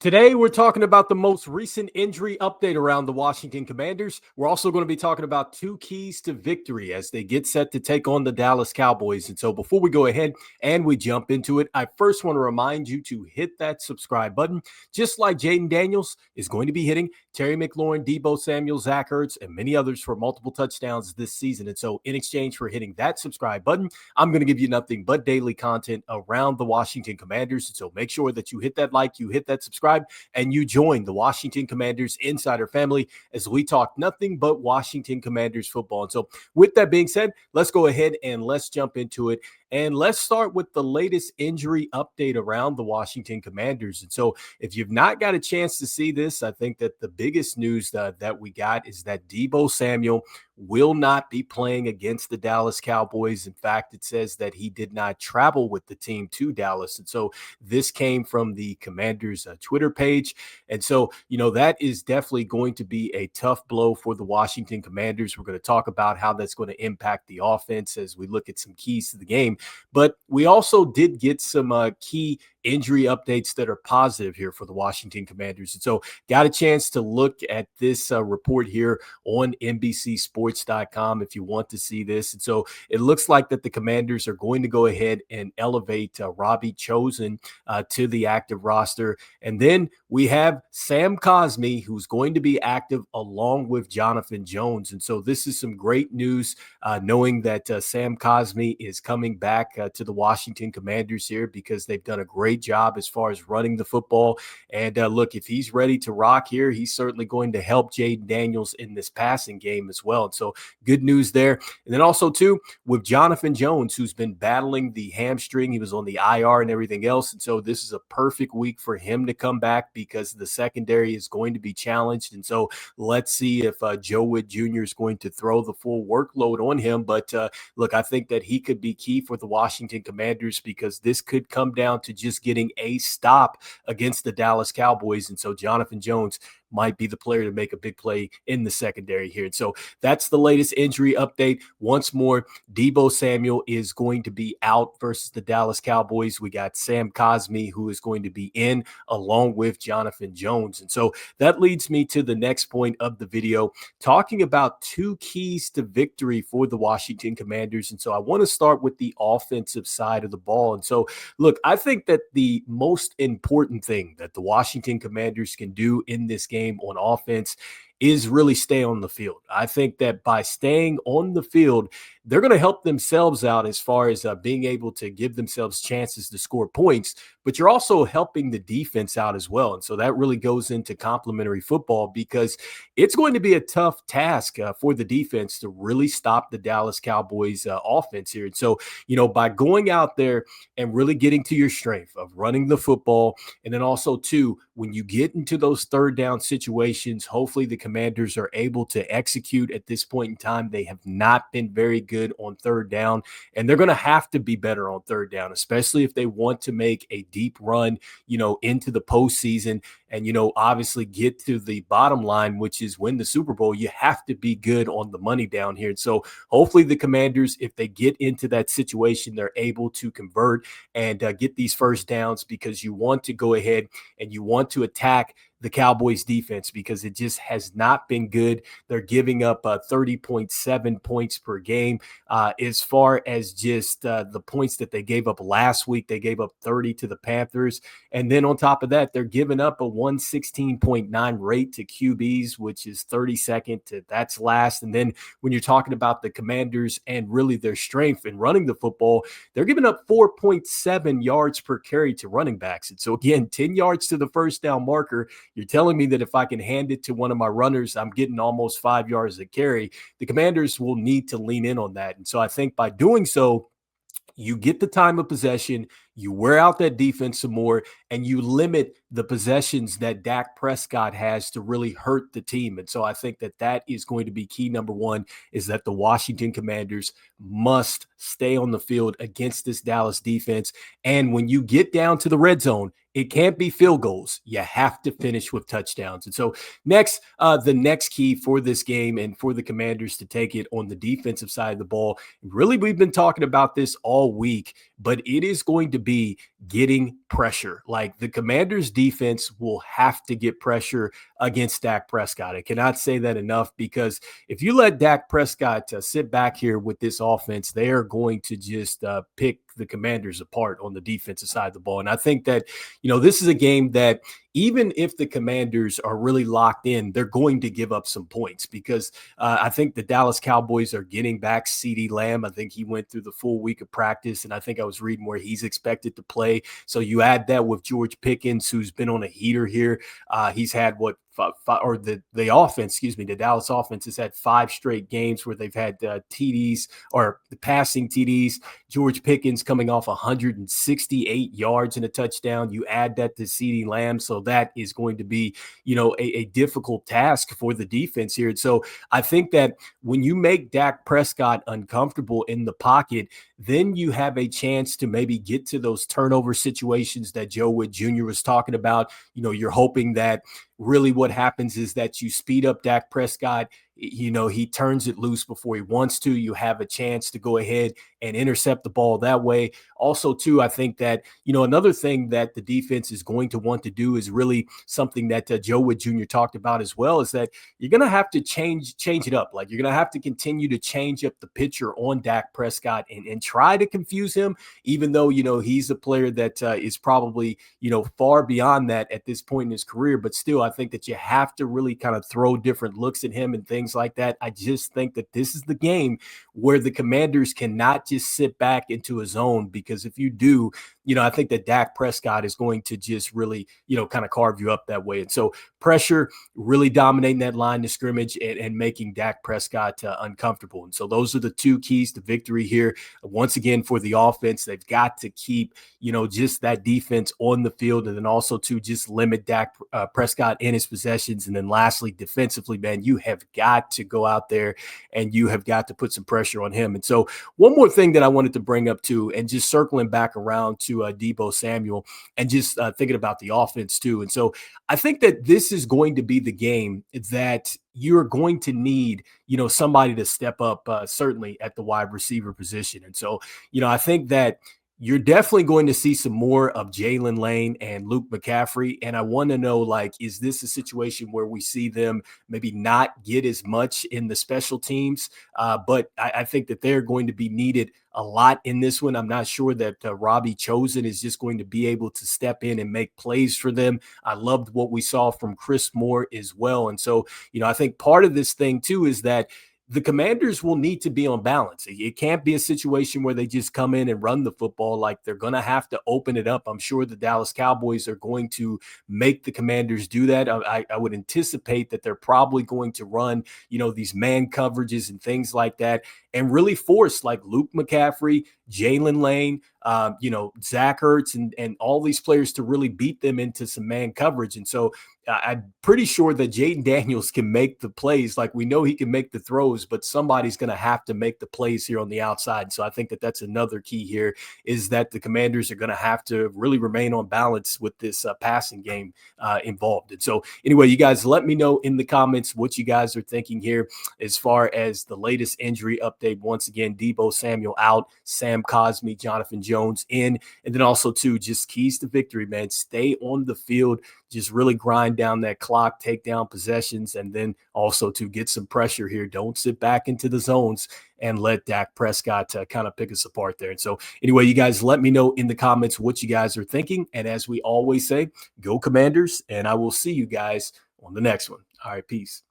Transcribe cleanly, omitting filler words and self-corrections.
Today, we're talking about the most recent injury update around the Washington Commanders. We're also going to be talking about two keys to victory as they get set to take on the Dallas Cowboys. And so before we go ahead and we jump into it, I first want to remind you to hit that subscribe button, just like Jaden Daniels is going to be hitting Terry McLaurin, Deebo Samuel, Zach Ertz, and many others for multiple touchdowns this season. And so in exchange for hitting that subscribe button, I'm going to give you nothing but daily content around the Washington Commanders. And so make sure that you hit that like, you hit that subscribe, and you join the Washington Commanders Insider family as we talk nothing but Washington Commanders football. And so with that being said, let's go ahead and let's jump into it. And let's start with the latest injury update around the Washington Commanders. And so if you've not got a chance to see this, I think that the biggest news that we got is that Deebo Samuel will not be playing against the Dallas Cowboys. In fact, it says that he did not travel with the team to Dallas. And so this came from the Commanders Twitter page. And so, that is definitely going to be a tough blow for the Washington Commanders. We're going to talk about how that's going to impact the offense as we look at some keys to the game. But we also did get some key injury updates that are positive here for the Washington Commanders. And so got a chance to look at this report here on NBCsports.com if you want to see this. And so it looks like that the Commanders are going to go ahead and elevate Robbie Chosen to the active roster. And then we have Sam Cosmi, who's going to be active along with Jonathan Jones. And so this is some great news, knowing that Sam Cosmi is coming back to the Washington Commanders here because they've done a great job as far as running the football. And look, if he's ready to rock here, he's certainly going to help Jaden Daniels in this passing game as well. And so good news there. And then also too, with Jonathan Jones, who's been battling the hamstring, he was on the IR and everything else. And so this is a perfect week for him to come back because the secondary is going to be challenged. And so let's see if Joe Witt Jr. is going to throw the full workload on him. But look, I think that he could be key for the Washington Commanders because this could come down to just getting a stop against the Dallas Cowboys. And so Jonathan Jones might be the player to make a big play in the secondary here. And so that's the latest injury update. Once more, Deebo Samuel is going to be out versus the Dallas Cowboys. We got Sam Cosmi, who is going to be in along with Jonathan Jones. And so that leads me to the next point of the video, talking about two keys to victory for the Washington Commanders. And so I want to start with the offensive side of the ball. And so, look, I think that the most important thing that the Washington Commanders can do in this game on offense is really stay on the field. I think that by staying on the field, they're going to help themselves out as far as being able to give themselves chances to score points, but you're also helping the defense out as well. And so that really goes into complementary football because it's going to be a tough task for the defense to really stop the Dallas Cowboys offense here. And so, by going out there and really getting to your strength of running the football, and then also too, when you get into those third down situations, hopefully the Commanders are able to execute at this point in time. They have not been very good on third down, and they're going to have to be better on third down, especially if they want to make a deep run, into the postseason and, obviously get to the bottom line, which is win the Super Bowl. You have to be good on the money down here. And so hopefully the Commanders, if they get into that situation, they're able to convert and get these first downs because you want to go ahead and you want to attack the Cowboys defense because it just has not been good. They're giving up 30.7 points per game. As far as just the points that they gave up last week, they gave up 30 to the Panthers. And then on top of that, they're giving up a 116.9 rate to QBs, which is 32nd. That's last. And then when you're talking about the Commanders and really their strength in running the football, they're giving up 4.7 yards per carry to running backs. And so again, 10 yards to the first down marker. You're telling me that if I can hand it to one of my runners, I'm getting almost 5 yards a carry. The Commanders will need to lean in on that. And so I think by doing so, you get the time of possession, you wear out that defense some more, and you limit the possessions that Dak Prescott has to really hurt the team. And so I think that that is going to be key. Number one is that the Washington Commanders must stay on the field against this Dallas defense. And when you get down to the red zone, it can't be field goals. You have to finish with touchdowns. And so next, the next key for this game and for the Commanders to take it on the defensive side of the ball, really, we've been talking about this all week, but it is going to be getting pressure. Like the Commanders defense will have to get pressure against Dak Prescott. I cannot say that enough, because if you let Dak Prescott sit back here with this offense, they are going to just pick the Commanders apart on the defensive side of the ball. And I think that, this is a game that even if the Commanders are really locked in, they're going to give up some points, because I think the Dallas Cowboys are getting back CeeDee Lamb. I think he went through the full week of practice, and I think I was reading where he's expected to play. So you add that with George Pickens, who's been on a heater here. He's had the offense, the Dallas offense has had 5 straight games where they've had TDs or the passing TDs. George Pickens coming off 168 yards and a touchdown. You add that to CeeDee Lamb. So that is going to be, a difficult task for the defense here. And so I think that when you make Dak Prescott uncomfortable in the pocket, then you have a chance to maybe get to those turnover situations that Joe Wood Jr. was talking about. You're hoping that really what happens is that you speed up Dak Prescott. He turns it loose before he wants to. You have a chance to go ahead and intercept the ball that way. Also, too, I think that, another thing that the defense is going to want to do is really something that Joe Wood Jr. talked about as well, is that you're going to have to change it up. Like, you're going to have to continue to change up the picture on Dak Prescott and try to confuse him, even though, he's a player that is probably, far beyond that at this point in his career. But still, I think that you have to really kind of throw different looks at him and things like that. I just think that this is the game where the Commanders cannot just sit back into a zone, because if you do, I think that Dak Prescott is going to just really, kind of carve you up that way. And so pressure, really dominating that line of scrimmage and making Dak Prescott uncomfortable. And so those are the 2 keys to victory here. Once again, for the offense, they've got to keep, just that defense on the field, and then also to just limit Dak Prescott in his possessions. And then lastly, defensively, man, you have got to go out there and you have got to put some pressure on him. And so one more thing that I wanted to bring up too, and just circling back around to Deebo Samuel, and just thinking about the offense too. And so I think that this is going to be the game that you're going to need, somebody to step up, certainly at the wide receiver position. And so, I think that you're definitely going to see some more of Jalen Lane and Luke McCaffrey. And I want to know, like, is this a situation where we see them maybe not get as much in the special teams? But I think that they're going to be needed a lot in this one. I'm not sure that Robbie Chosen is just going to be able to step in and make plays for them. I loved what we saw from Chris Moore as well. And so, I think part of this thing too is that the Commanders will need to be on balance. It can't be a situation where they just come in and run the football. Like, they're going to have to open it up. I'm sure the Dallas Cowboys are going to make the Commanders do that. I would anticipate that they're probably going to run, these man coverages and things like that, and really force like Luke McCaffrey, Jalen Lane, Zach Ertz and all these players to really beat them into some man coverage. And so I'm pretty sure that Jaden Daniels can make the plays. Like, we know he can make the throws, but somebody's going to have to make the plays here on the outside. So I think that that's another key here, is that the Commanders are going to have to really remain on balance with this passing game involved. And so anyway, you guys, let me know in the comments what you guys are thinking here as far as the latest injury update. Once again, Deebo Samuel out, Sam Cosmi, Jonathan Jones in, and then also too, just keys to victory, man. Stay on the field, just really grind down that clock, take down possessions, and then also to get some pressure here. Don't sit back into the zones and let Dak Prescott kind of pick us apart there. And so anyway, you guys, let me know in the comments what you guys are thinking. And as we always say, go Commanders, and I will see you guys on the next one. All right, peace.